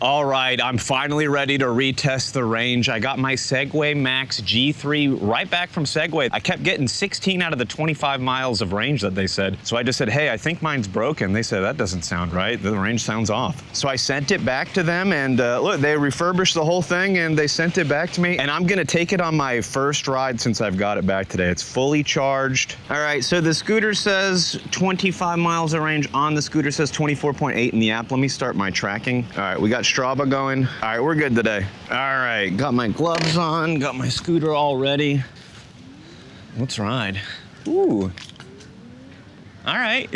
All right, I'm finally ready to retest the range. I got my Segway MAX G3 right back from Segway. I kept getting 16 out of the 25 miles of range that they said. So I just said, hey, I think mine's broken. They said, that doesn't sound right. The range sounds off. So I sent it back to them, and look, they refurbished the whole thing and they sent it back to me. And I'm gonna take it on my first ride since I've got it back today. It's fully charged. All right, so the scooter says 25 miles of range. On the scooter says 24.8 in the app. Let me start my tracking. All right, we got Strava going. All right, we're good today. All right, got my gloves on, got my scooter all ready. Let's ride. Ooh. All right.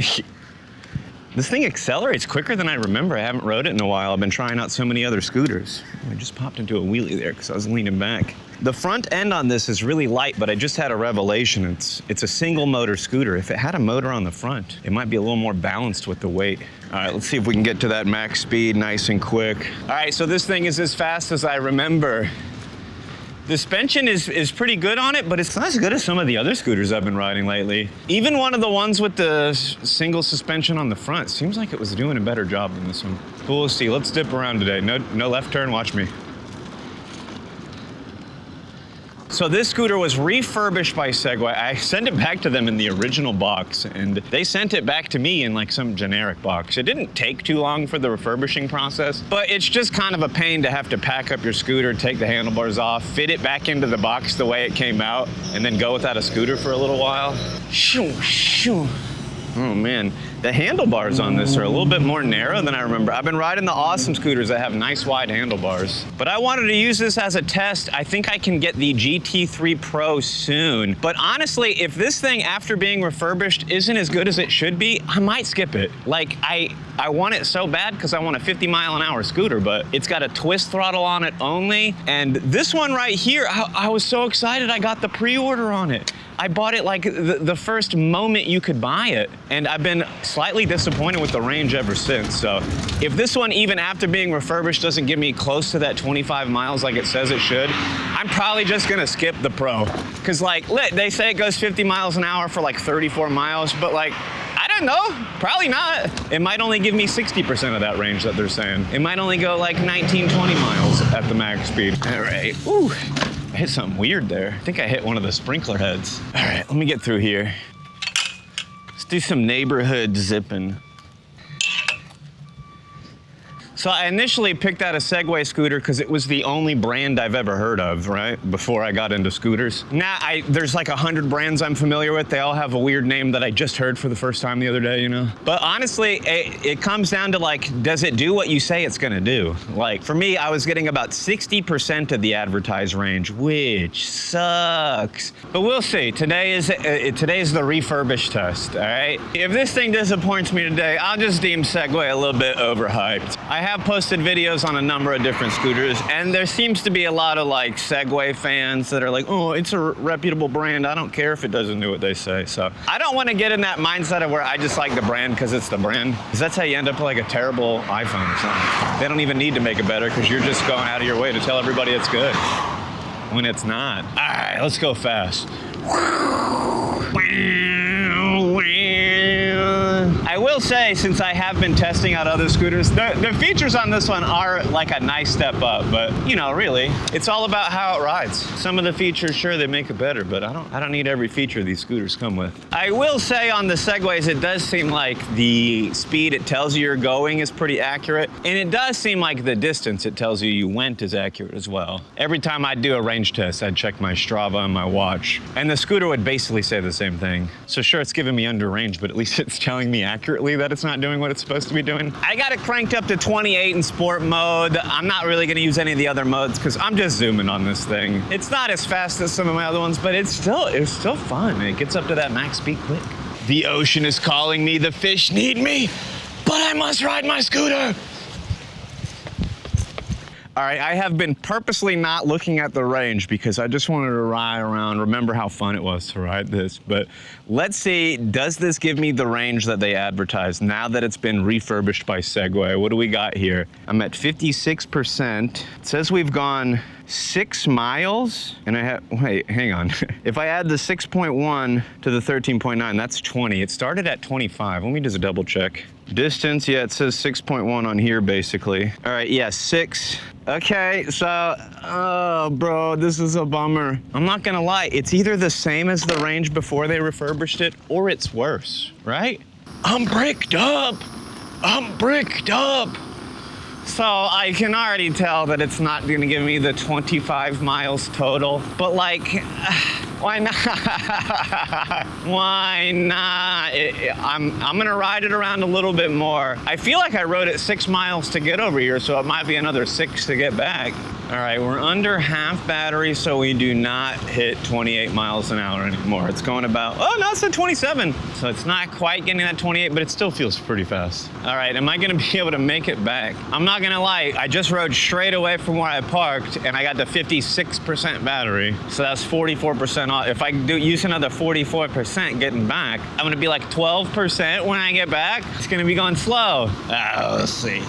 This thing accelerates quicker than I remember. I haven't rode it in a while. I've been trying out so many other scooters. I just popped into a wheelie there because I was leaning back. The front end on this is really light, but I just had a revelation. It's a single motor scooter. If it had a motor on the front, it might be a little more balanced with the weight. All right, let's see if we can get to that max speed nice and quick. All right, so this thing is as fast as I remember. The suspension is pretty good on it, but it's not as good as some of the other scooters I've been riding lately. Even one of the ones with the single suspension on the front seems like it was doing a better job than this one. But we'll see. Let's dip around today. No left turn. Watch me. So this scooter was refurbished by Segway. I sent it back to them in the original box, and they sent it back to me in like some generic box. It didn't take too long for the refurbishing process, but it's just kind of a pain to have to pack up your scooter, take the handlebars off, fit it back into the box the way it came out, and then go without a scooter for a little while. Shoo, shoo. Oh man, the handlebars on this are a little bit more narrow than I remember. I've been riding the awesome scooters that have nice wide handlebars, but I wanted to use this as a test. I think I can get the GT3 Pro soon. But honestly, if this thing after being refurbished isn't as good as it should be, I might skip it. Like I want it so bad because I want a 50-mile-an-hour scooter, but it's got a twist throttle on it only. And this one right here, I was so excited I got the pre-order on it. I bought it like the first moment you could buy it. And I've been slightly disappointed with the range ever since. So if this one, even after being refurbished, doesn't give me close to that 25 miles like it says it should, I'm probably just gonna skip the Pro. Cause like, they say it goes 50 miles an hour for like 34 miles, but like, I don't know, probably not. It might only give me 60% of that range that they're saying. It might only go like 19, 20 miles at the max speed. All right, ooh. I hit something weird there. I think I hit one of the sprinkler heads. All right, let me get through here. Let's do some neighborhood zipping. So I initially picked out a Segway scooter because it was the only brand I've ever heard of, right? Before I got into scooters. Now, there's like 100 brands I'm familiar with. They all have a weird name that I just heard for the first time the other day, you know? But honestly, it comes down to like, does it do what you say it's gonna do? Like for me, I was getting about 60% of the advertised range, which sucks. But we'll see. Today's the refurbished test, all right? If this thing disappoints me today, I'll just deem Segway a little bit overhyped. I have posted videos on a number of different scooters, and there seems to be a lot of like Segway fans that are like, oh, it's a reputable brand. I don't care if it doesn't do what they say. So I don't want to get in that mindset of where I just like the brand because it's the brand, because that's how you end up with like a terrible iPhone or something. They don't even need to make it better because you're just going out of your way to tell everybody it's good when it's not. All right, let's go fast. I will say, since I have been testing out other scooters, the features on this one are like a nice step up, but you know, really, it's all about how it rides. Some of the features, sure, they make it better, but I don't need every feature these scooters come with. I will say on the Segways, it does seem like the speed it tells you you're going is pretty accurate, and it does seem like the distance it tells you you went is accurate as well. Every time I'd do a range test, I'd check my Strava and my watch, and the scooter would basically say the same thing. So sure, it's giving me under range, but at least it's telling me accurately that it's not doing what it's supposed to be doing. I got it cranked up to 28 in sport mode. I'm not really gonna use any of the other modes because I'm just zooming on this thing. It's not as fast as some of my other ones, but it's still fun. It gets up to that max speed quick. The ocean is calling me, the fish need me, but I must ride my scooter. All right, I have been purposely not looking at the range because I just wanted to ride around, remember how fun it was to ride this. But let's see, does this give me the range that they advertised now that it's been refurbished by Segway? What do we got here? I'm at 56%. It says we've gone 6 miles, and I have, wait, hang on. If I add the 6.1 to the 13.9, that's 20. It started at 25. Let me just double check. Distance, yeah, it says 6.1 on here, basically. All right, yeah, 6. Okay, so, oh, bro, this is a bummer. I'm not gonna lie, it's either the same as the range before they refurbished it, or it's worse, right? I'm bricked up. I'm bricked up. So I can already tell that it's not gonna give me the 25 miles total, but like, why not? Why not? I'm gonna ride it around a little bit more. I feel like I rode it 6 miles to get over here, so it might be another 6 to get back. All right, we're under half battery, so we do not hit 28 miles an hour anymore. It's going about, oh no, it's at 27. So it's not quite getting that 28, but it still feels pretty fast. All right, am I gonna be able to make it back? I'm not gonna lie, I just rode straight away from where I parked and I got the 56% battery. So that's 44% off. If I use another 44% getting back, I'm gonna be like 12% when I get back. It's gonna be going slow. Let's see.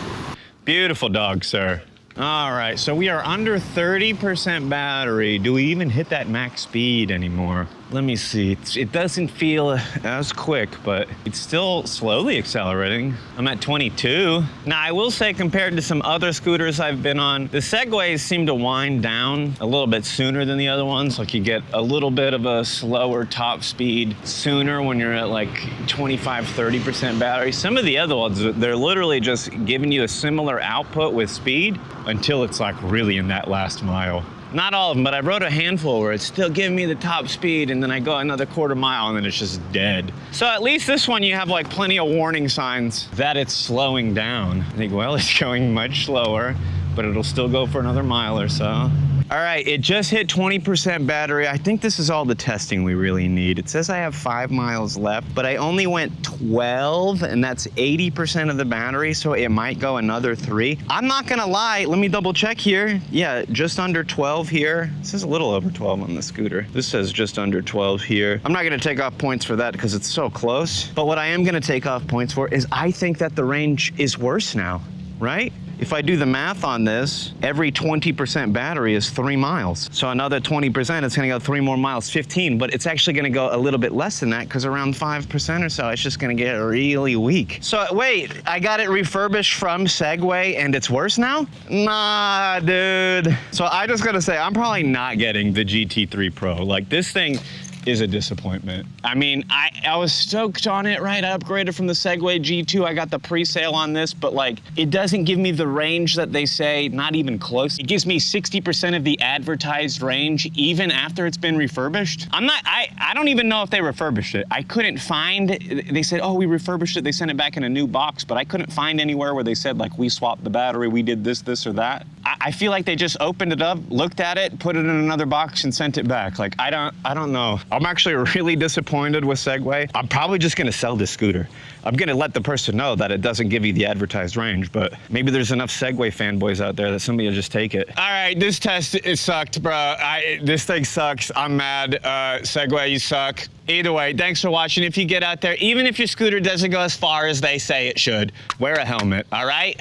Beautiful dog, sir. All right, so we are under 30% battery. Do we even hit that max speed anymore? Let me see. It doesn't feel as quick, but it's still slowly accelerating. I'm at 22. Now, I will say compared to some other scooters I've been on, the Segways seem to wind down a little bit sooner than the other ones. Like you get a little bit of a slower top speed sooner when you're at like 25, 30% battery. Some of the other ones, they're literally just giving you a similar output with speed until it's like really in that last mile. Not all of them, but I rode a handful where it's still giving me the top speed, and then I go another quarter mile and then it's just dead. So at least this one you have like plenty of warning signs that it's slowing down. I think, well, it's going much slower, but it'll still go for another mile or so. All right, it just hit 20% battery. I think this is all the testing we really need. It says I have 5 miles left, but I only went 12, and that's 80% of the battery, so it might go another 3. I'm not gonna lie, let me double check here. Yeah, just under 12 here. It says a little over 12 on the scooter. This says just under 12 here. I'm not gonna take off points for that because it's so close, but what I am gonna take off points for is I think that the range is worse now, right? If I do the math on this, every 20% battery is 3 miles. So another 20%, it's gonna go 3 more miles, 15, but it's actually gonna go a little bit less than that because around 5% or so, it's just gonna get really weak. So wait, I got it refurbished from Segway and it's worse now? Nah, dude. So I just gotta say, I'm probably not getting the GT3 Pro. Like this thing is a disappointment. I mean, I was stoked on it, right? I upgraded from the Segway G2. I got the pre-sale on this, but like, it doesn't give me the range that they say, not even close. It gives me 60% of the advertised range, even after it's been refurbished. I don't even know if they refurbished it. I couldn't find, they said, oh, we refurbished it. They sent it back in a new box, but I couldn't find anywhere where they said like, we swapped the battery, we did this or that. I feel like they just opened it up, looked at it, put it in another box and sent it back. Like, I don't know. I'm actually really disappointed with Segway. I'm probably just gonna sell this scooter. I'm gonna let the person know that it doesn't give you the advertised range, but maybe there's enough Segway fanboys out there that somebody will just take it. All right, this test, it sucked, bro. This thing sucks. I'm mad. Segway, you suck. Either way, thanks for watching. If you get out there, even if your scooter doesn't go as far as they say it should, wear a helmet, all right?